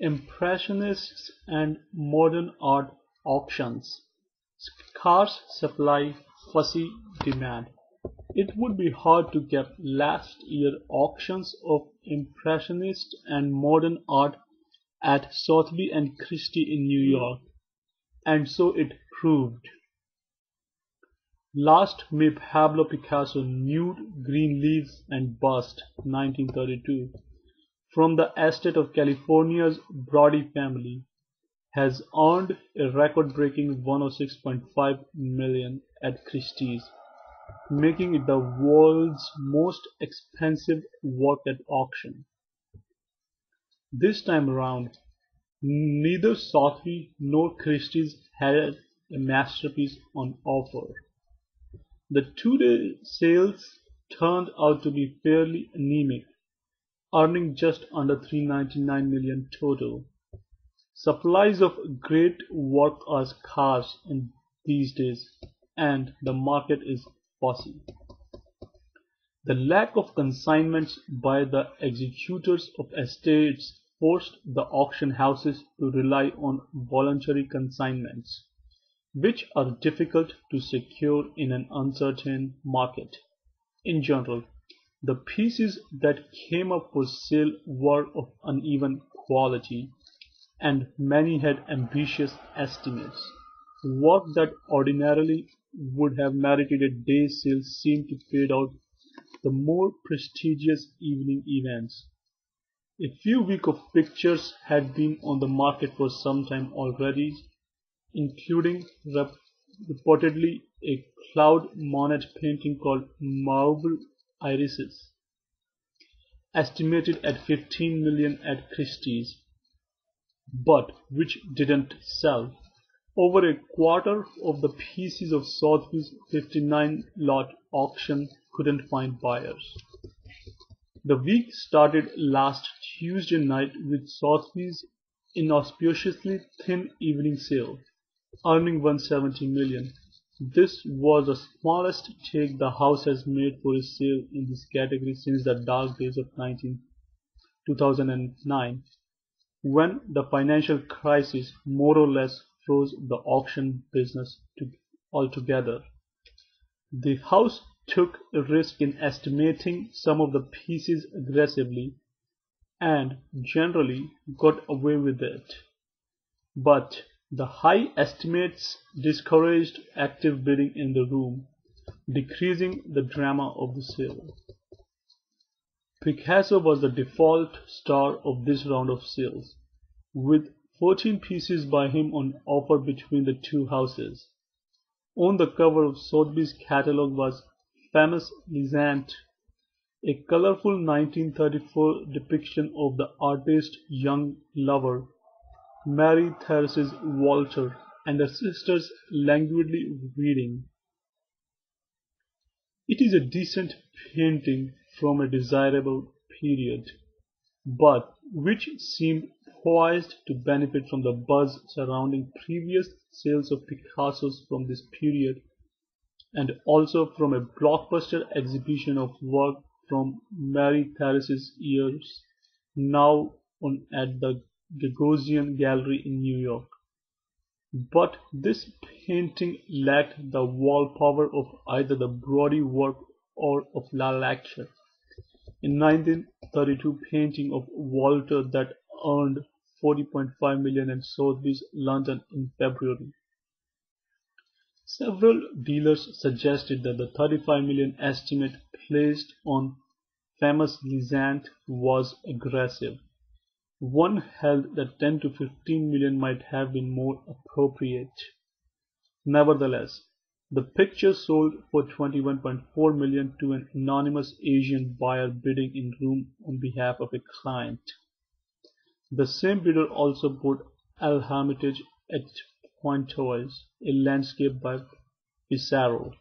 Impressionists and modern art auctions. Scarce supply, fussy demand. It would be hard to get last year's auctions of Impressionist and modern art at Sotheby and Christie in New York, and so it proved. Last May Pablo Picasso nude green leaves and bust, 1932, from the estate of California's Brody family, has earned a record-breaking 106.5 million at Christie's, making it the world's most expensive work at auction. This time around, neither Sotheby nor Christie's had a masterpiece on offer. The two-day sales turned out to be fairly anemic, earning just under 399 million total. Supplies of great work are scarce in these days, and the market is fussy. The lack of consignments by the executors of estates forced the auction houses to rely on voluntary consignments, which are difficult to secure in an uncertain market. In general, the pieces that came up for sale were of uneven quality, and many had ambitious estimates. Work that ordinarily would have merited a day's sale seemed to fade out the more prestigious evening events. A few weeks of pictures had been on the market for some time already, including reportedly a Claude Monet painting called Marble Irises, estimated at 15 million at Christie's, but which didn't sell. Over a quarter of the pieces of Sotheby's 59-lot auction couldn't find buyers. The week started last Tuesday night with Sotheby's inauspiciously thin evening sale, earning 170 million. This was the smallest take the house has made for a sale in this category since the dark days of 2009, when the financial crisis more or less froze the auction business altogether. The house took a risk in estimating some of the pieces aggressively, and generally got away with it. But the high estimates discouraged active bidding in the room, decreasing the drama of the sale. Picasso was the default star of this round of sales, with 14 pieces by him on offer between the two houses. On the cover of Sotheby's catalogue was Famous Lisant, a colorful 1934 depiction of the artist's young lover, Mary Therese's Walter, and her sisters languidly reading. It is a decent painting from a desirable period, but which seemed poised to benefit from the buzz surrounding previous sales of Picassos from this period, and also from a blockbuster exhibition of work from Mary Therese's years, now on at the Gagosian Gallery in New York. But this painting lacked the wall power of either the Brody work or of La Lecture, a 1932 painting of Walter that earned 40.5 million at Sotheby's London in February. Several dealers suggested that the 35 million estimate placed on Famous Lisant was aggressive. One held that 10 to 15 million might have been more appropriate. Nevertheless, the picture sold for 21.4 million to an anonymous Asian buyer bidding in room on behalf of a client. The same bidder also bought El Hermitage at Pointoise, a landscape by Pissarro.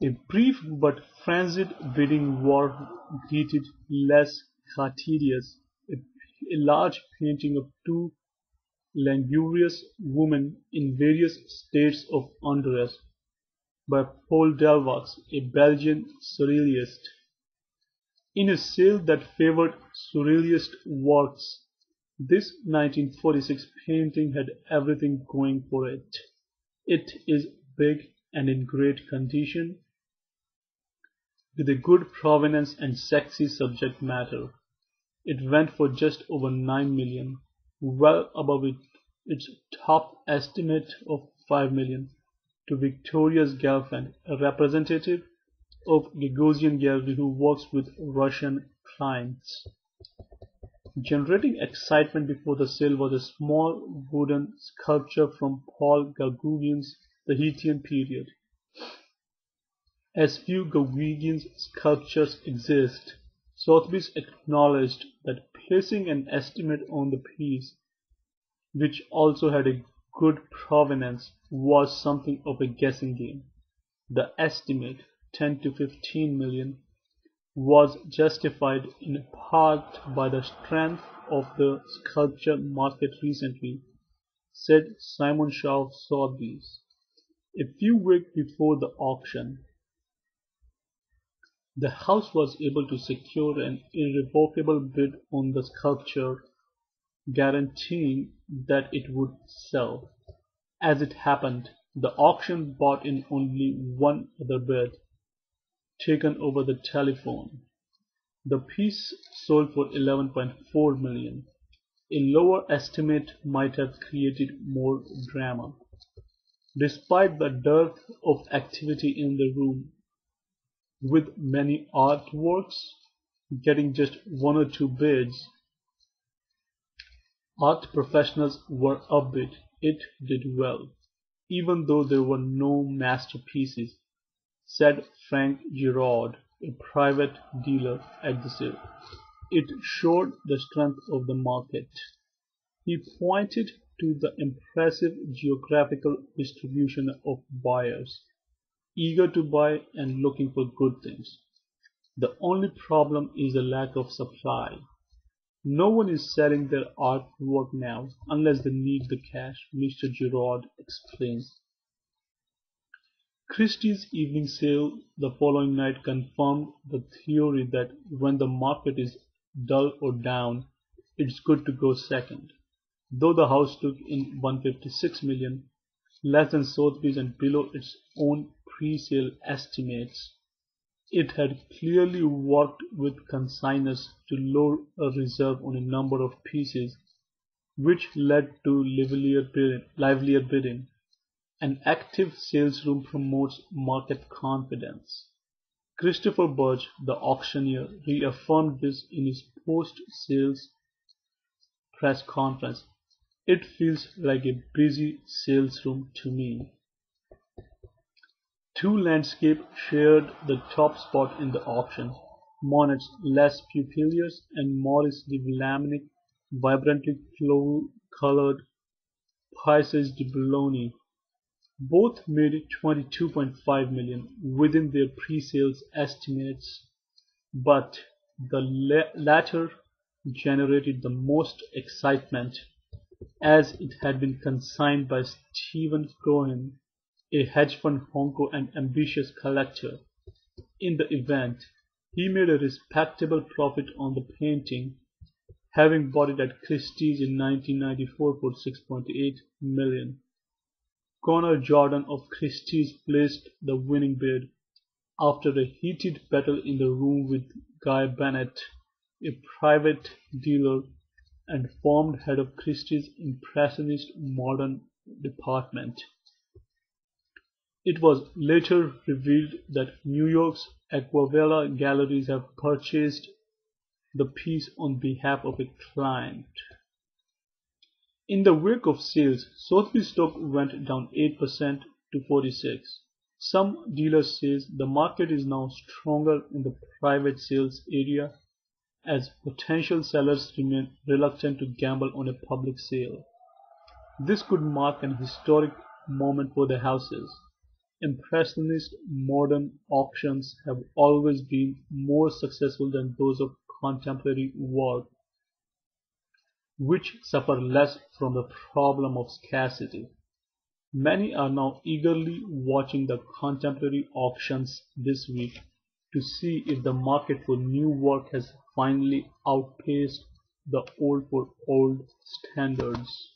A brief but frenzied bidding war greeted Les Cartiers, a large painting of two languorous women in various states of undress by Paul Delvaux, a Belgian surrealist. In a sale that favored surrealist works, This 1946 painting had everything going for it. It is big and in great condition, with a good provenance and sexy subject matter. It went for just over 9 million, well above its top estimate of 5 million, to Victoria's girlfriend, a representative of Gagosian Gallery who works with Russian clients. Generating excitement before the sale was a small wooden sculpture from Paul Gauguin's The Hittian period. As few Gauguin sculptures exist, Sotheby's acknowledged that placing an estimate on the piece, which also had a good provenance, was something of a guessing game. The estimate, 10 to 15 million, was justified in part by the strength of the sculpture market recently, said Simon Shaw of Sotheby's. A few weeks before the auction, the house was able to secure an irrevocable bid on the sculpture, guaranteeing that it would sell. As it happened, the auction brought in only one other bid, taken over the telephone. The piece sold for 11.4 million. A lower estimate might have created more drama. Despite the dearth of activity in the room, with many artworks getting just one or two bids, art professionals were upbeat. It did well, even though there were no masterpieces, said Frank Girard, a private dealer at the sale. It showed the strength of the market. He pointed to the impressive geographical distribution of buyers, eager to buy and looking for good things. The only problem is the lack of supply. No one is selling their artwork now unless they need the cash, Mr. Girard explains. Christie's evening sale the following night confirmed the theory that when the market is dull or down, it's good to go second. Though the house took in 156 million, less than Sotheby's and below its own pre-sale estimates, it had clearly worked with consignors to lower a reserve on a number of pieces, which led to livelier bidding. An active sales room promotes market confidence. Christopher Birch, the auctioneer, reaffirmed this in his post-sales press conference. It feels like a busy sales room to me. Two landscapes shared the top spot in the auction: Monet's Les Pupilliers and Maurice de Lamennais' vibrantly colored Pieces de Boulogne. Both made 22.5 million, within their pre-sales estimates, but the latter generated the most excitement, as it had been consigned by Stephen Cohen, a hedge fund honko and ambitious collector. In the event, he made a respectable profit on the painting, having bought it at Christie's in 1994 for 6.8 million. Connor Jordan of Christie's placed the winning bid, after a heated battle in the room with Guy Bennett, a private dealer and former head of Christie's Impressionist Modern department. It was later revealed that New York's Aquavella Galleries have purchased the piece on behalf of a client. In the wake of sales, Sotheby's stock went down 8% to 46. Some dealers say the market is now stronger in the private sales area, as potential sellers remain reluctant to gamble on a public sale. This could mark an historic moment for the houses. Impressionist modern auctions have always been more successful than those of contemporary work, which suffer less from the problem of scarcity. Many are now eagerly watching the contemporary auctions this week to see if the market for new work has finally outpaced the old for old standards.